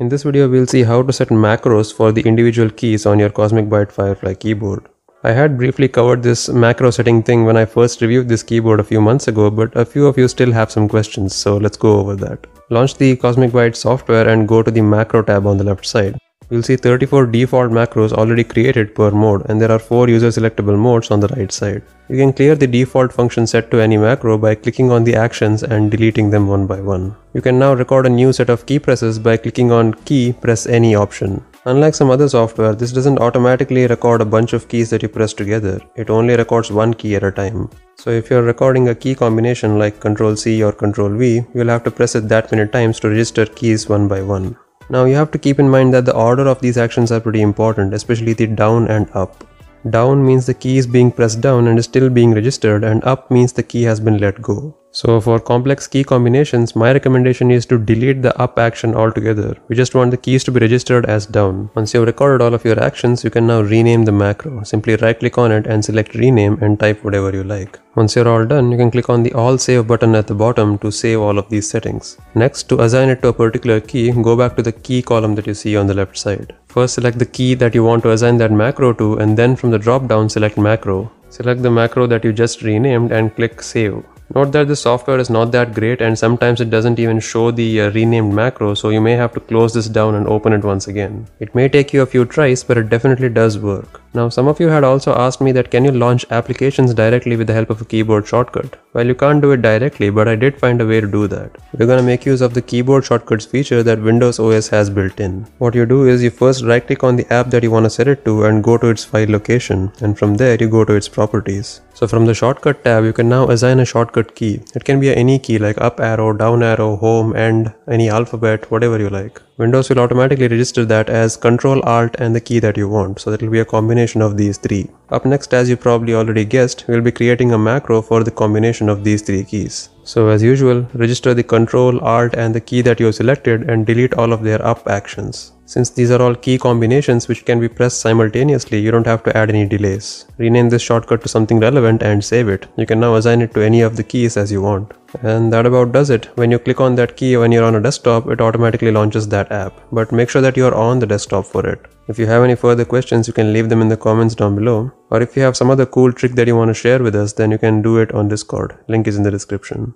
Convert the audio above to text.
In this video, we'll see how to set macros for the individual keys on your Cosmic Byte Firefly keyboard. I had briefly covered this macro setting thing when I first reviewed this keyboard a few months ago, but a few of you still have some questions, so let's go over that. Launch the Cosmic Byte software and go to the macro tab on the left side. You'll see 34 default macros already created per mode, and there are 4 user selectable modes on the right side. You can clear the default function set to any macro by clicking on the actions and deleting them one by one. You can now record a new set of key presses by clicking on Key Press Any option. Unlike some other software, this doesn't automatically record a bunch of keys that you press together. It only records one key at a time. So if you're recording a key combination like Ctrl-C or Ctrl-V, you'll have to press it that many times to register keys one by one. Now you have to keep in mind that the order of these actions are pretty important, especially the down and up. Down means the key is being pressed down and is still being registered, and up means the key has been let go. So for complex key combinations, my recommendation is to delete the up action altogether. We just want the keys to be registered as down. Once you've recorded all of your actions, you can now rename the macro. Simply right click on it and select rename and type whatever you like. Once you're all done, you can click on the All Save button at the bottom to save all of these settings. Next, to assign it to a particular key, go back to the key column that you see on the left side. First select the key that you want to assign that macro to, and then from the drop down select macro. Select the macro that you just renamed and click Save. Note that the software is not that great and sometimes it doesn't even show the renamed macro, so you may have to close this down and open it once again. It may take you a few tries, but it definitely does work. Now some of you had also asked me that can you launch applications directly with the help of a keyboard shortcut? Well, you can't do it directly, but I did find a way to do that. We're gonna make use of the keyboard shortcuts feature that Windows OS has built in. What you do is you first right click on the app that you want to set it to and go to its file location, and from there you go to its properties. So from the shortcut tab, you can now assign a shortcut key. It can be any key like up arrow, down arrow, home, end, any alphabet, whatever you like. Windows will automatically register that as Ctrl Alt and the key that you want, so that will be a combination of these three. Up next, as you probably already guessed, we'll be creating a macro for the combination of these three keys. So as usual, register the Ctrl, Alt and the key that you have selected and delete all of their up actions. Since these are all key combinations which can be pressed simultaneously, you don't have to add any delays. Rename this shortcut to something relevant and save it. You can now assign it to any of the keys as you want. And that about does it. When you click on that key when you're on a desktop, it automatically launches that app. But make sure that you're on the desktop for it. If you have any further questions, you can leave them in the comments down below. Or if you have some other cool trick that you want to share with us, then you can do it on Discord. Link is in the description.